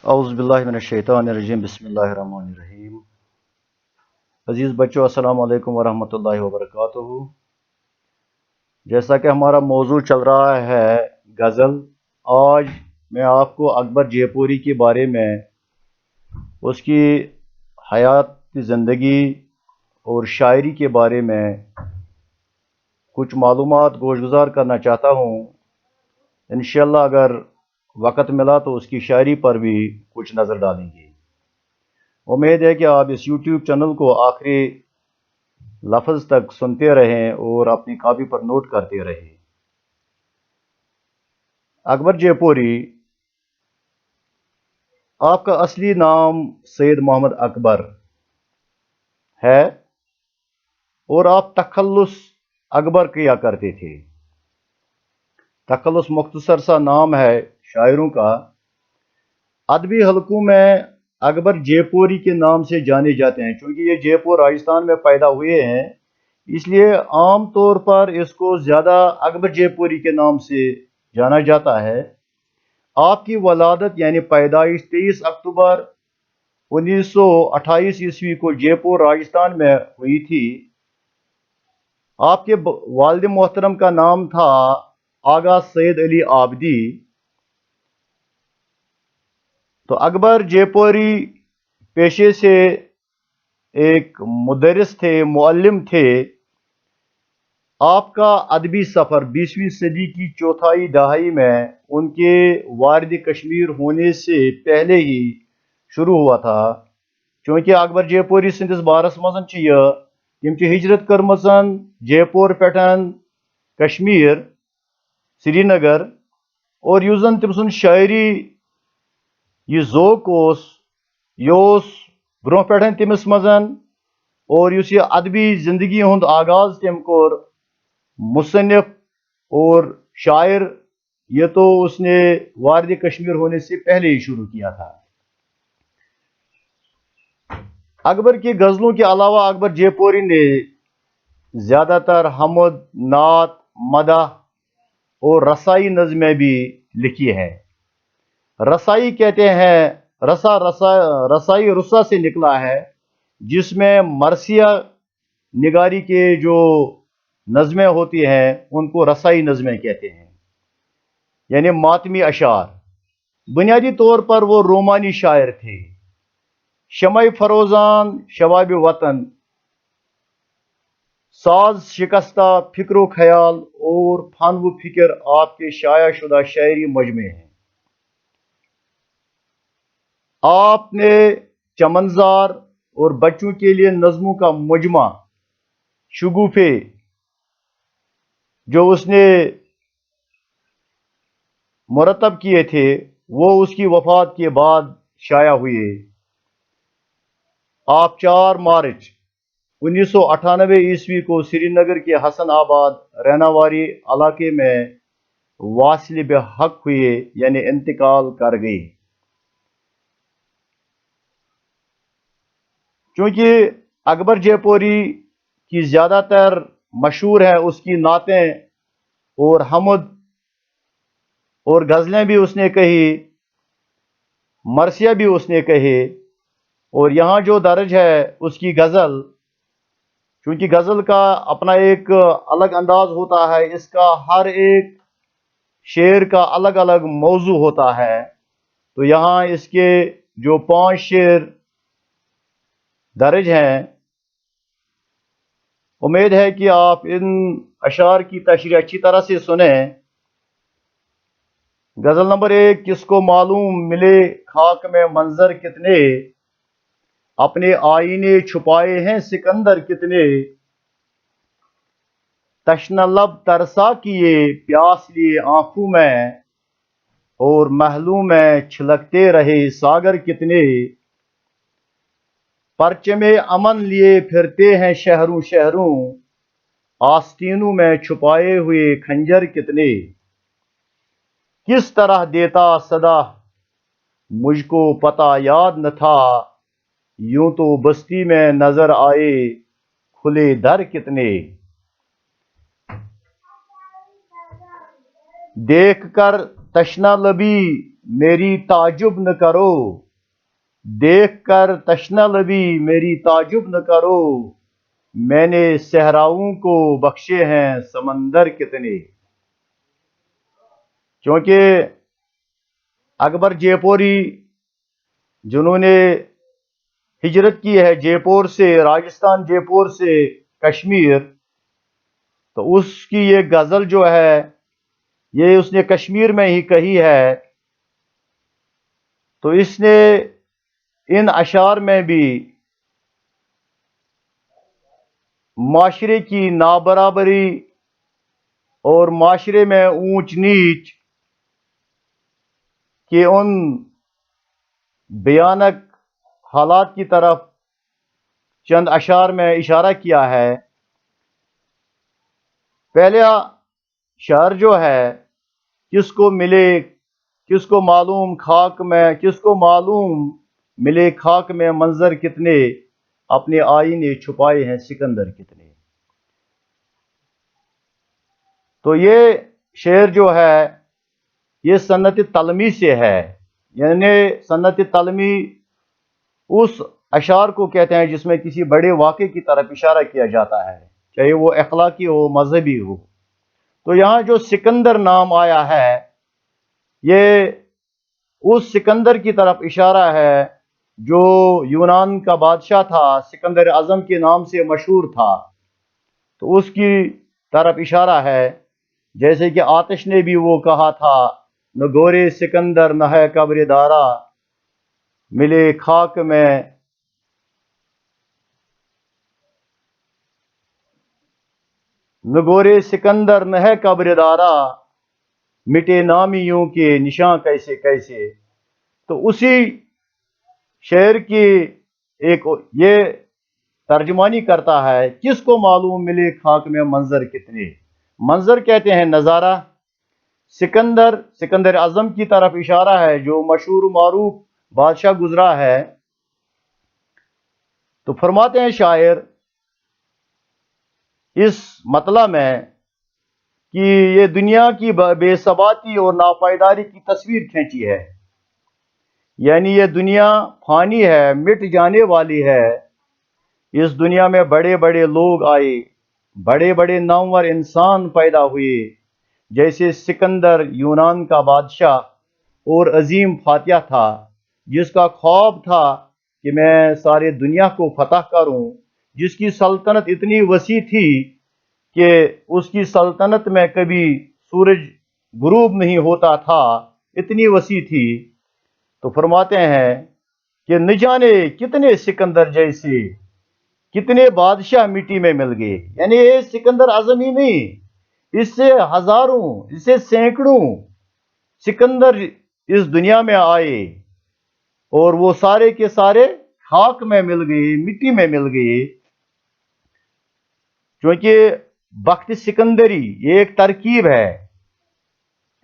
औज़ुबिल्लाहिमिनश्शैतानिर्रजीम बिस्मिल्लाहिर्रहमानिर्रहीम। अज़ीज़ बच्चों, अस्सलाम वालेकुम वरहमतुल्लाहि वबरकातुहू। जैसा कि हमारा मौजू चल रहा है गज़ल, आज मैं आपको अकबर जयपुरी के बारे में, उसकी हयात की ज़िंदगी और शायरी के बारे में कुछ मालूमात गोशगुजार करना चाहता हूँ। इंशाअल्लाह अगर वक़्त मिला तो उसकी शायरी पर भी कुछ नज़र डालेंगे। उम्मीद है कि आप इस YouTube चैनल को आखिरी लफ्ज़ तक सुनते रहें और अपनी कॉपी पर नोट करते रहें। अकबर जयपुरी, आपका असली नाम सैयद मोहम्मद अकबर है और आप तखल्लुस अकबर किया करते थे। तखल्लुस मुख्तसर सा नाम है शायरों का। अदबी हलकों में अकबर जयपुरी के नाम से जाने जाते हैं। क्योंकि ये जयपुर राजस्थान में पैदा हुए हैं, इसलिए आम तौर पर इसको ज़्यादा अकबर जयपुरी के नाम से जाना जाता है। आपकी वलादत यानी पैदाइश 23 अक्टूबर 1928 ईस्वी को जयपुर राजस्थान में हुई थी। आपके वालिद मोहतरम का नाम था आगा सैयद अली आबदी। तो अकबर जयपुरी पेशे से एक मुदर्रिस थे, मुअल्लिम थे। आपका अदबी सफ़र 20वीं सदी की चौथाई दहाई में उनके वारिद कश्मीर होने से पहले ही शुरू हुआ था। क्योंकि अकबर जयपुरी सिंधिस बारस मज हिजरत कर्मसन जयपुर पेटन कश्मीर श्रीनगर, और युस जन तम सुन शायरी यह ज़ोक यह ब्रोह पे तमिस मजन, और युस यह अदबी जिंदगी हुंद आगाज तम कोर मुसन्निफ और शायर, यह तो उसने वारिद कश्मीर होने से पहले ही शुरू किया था। अकबर की गज़लों के अलावा अकबर जयपुरी ने ज़्यादातर हमद, नात, मदह और रसाई नज़में भी लिखी है। रसाई कहते हैं, रसाई रुसा से निकला है, जिसमें मरसिया निगारी के जो नज़में होती हैं उनको रसाई नज़में कहते हैं, यानी मातमी अशार। बुनियादी तौर पर वो रोमानी शायर थे। शमाई फरोजान, शबाब वतन, साज शिकस्ता, फिक्रो ख्याल और फन व फिक्र आपके शाया शुदा शायरी मजमे हैं। आपने चमनजार और बच्चों के लिए नज़मों का मुजमा शगुफे, जो उसने मुरतब किए थे, वो उसकी वफात के बाद शाया हुए। आप 4 मार्च 1998 ईस्वी को श्रीनगर के हसन आबाद रहनावारी इलाके में वासिल बेहक हुए, यानी इंतकाल कर गए। क्योंकि अकबर जयपुरी की ज़्यादातर मशहूर है उसकी नातें और हमद और गज़लें भी उसने कही, मरसिया भी उसने कहे। और यहाँ जो दर्ज है उसकी गज़ल, क्योंकि गज़ल का अपना एक अलग अंदाज होता है, इसका हर एक शेर का अलग अलग मौजू होता है। तो यहाँ इसके जो 5 शेर दर्ज हैं, उम्मीद है कि आप इन अशार की तशरीह अच्छी तरह से सुने। गज़ल नंबर 1, किसको मालूम मिले खाक में मंजर कितने, अपने आईने छुपाए हैं सिकंदर कितने, तश्न लब तरसा किए प्यास लिए आंखों में, और महलों में छिलकते रहे सागर कितने, परचमे अमन लिए फिरते हैं शहरों शहरों, आस्तीनों में छुपाए हुए खंजर कितने, किस तरह देता सदा मुझको पता याद न था, यूं तो बस्ती में नजर आए खुले दर कितने, देख कर تشنا لبی میری تعجب نہ کرو، دیکھ کر تشنا لبی میری تعجب نہ کرو، میں نے صحراؤں کو بخشے ہیں سمندر کتنے۔ چونکہ اکبر جے پوری جنہوں نے ہجرت کی ہے جے پور سے، راجستھان جے پور سے کشمیر، تو اس کی یہ غزل جو ہے یہ اس نے کشمیر میں ہی کہی ہے، تو اس نے ان اشعار میں بھی معاشرے کی نابرابری اور معاشرے میں اونچ نیچ کے ان بھیانک حالات کی طرف چند اشعار میں اشارہ کیا ہے۔ پہلا شعر جو ہے، کس کو ملے کس کو معلوم خاک میں، کس کو معلوم ملے خاک میں منظر کتنے، اپنے آئینے چھپائے ہیں سکندر کتنے۔ تو یہ شعر جو ہے یہ سنت تلمی سے ہے، یعنی سنت تلمی اس اشعار کو کہتے ہیں جس میں کسی بڑے واقعے کی طرف اشارہ کیا جاتا ہے، چاہے وہ اخلاقی ہو مذہبی ہو۔ تو یہاں جو سکندر نام آیا ہے یہ اس سکندر کی طرف اشارہ ہے جو یونان کا بادشاہ تھا، سکندر اعظم کے نام سے مشہور تھا، تو اس کی طرف اشارہ ہے۔ جیسے کہ آتش نے بھی وہ کہا تھا، نہ گورے سکندر نہ ہے قبر دارا، ملے خاک میں نہ گورے سکندر نہ ہے قبر دارا، مٹے نامیوں کے نشاں کیسے کیسے۔ تو اسی شعر کی ایک یہ ترجمانی کرتا ہے، کس کو معلوم ملے خاک میں منظر کتنے۔ منظر کہتے ہیں نظارہ، سکندر اعظم کی طرف اشارہ ہے جو مشہور و معروف بادشاہ گزرا ہے۔ تو فرماتے ہیں شاعر اس مطلع میں کہ یہ دنیا کی بے ثباتی اور ناپائیداری کی تصویر کھینچی ہے، یعنی یہ دنیا فانی ہے، مٹ جانے والی ہے۔ اس دنیا میں بڑے بڑے لوگ آئے، بڑے بڑے نامور انسان پیدا ہوئے، جیسے سکندر یونان کا بادشاہ اور عظیم فاتح تھا، جس کا خواب تھا کہ میں سارے دنیا کو فتح کروں، جس کی سلطنت اتنی وسیع تھی کہ اس کی سلطنت میں کبھی سورج غروب نہیں ہوتا تھا، اتنی وسیع تھی۔ تو فرماتے ہیں کہ نہ جانے کتنے سکندر جیسے، کتنے بادشاہ مٹی میں مل گئے، یعنی یہ سکندر اعظم ہی نہیں، اس سے ہزاروں، اس سے سینکڑوں سکندر اس دنیا میں آئے اور وہ سارے کے سارے خاک میں مل گئے، مٹی میں مل گئے۔ کیونکہ بخت سکندری یہ ایک ترکیب ہے،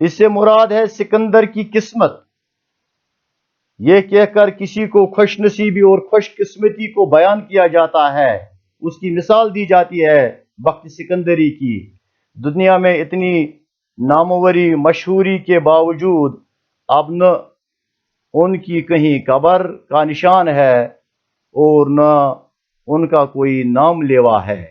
اس سے مراد ہے سکندر کی قسمت۔ یہ کہہ کر کسی کو خوش نصیبی اور خوش قسمتی کو بیان کیا جاتا ہے، اس کی مثال دی جاتی ہے بخت سکندری کی۔ دنیا میں اتنی ناموری مشہوری کے باوجود اب نہ ان کی کہیں قبر کا نشان ہے اور نہ ان کا کوئی نام لیوا ہے۔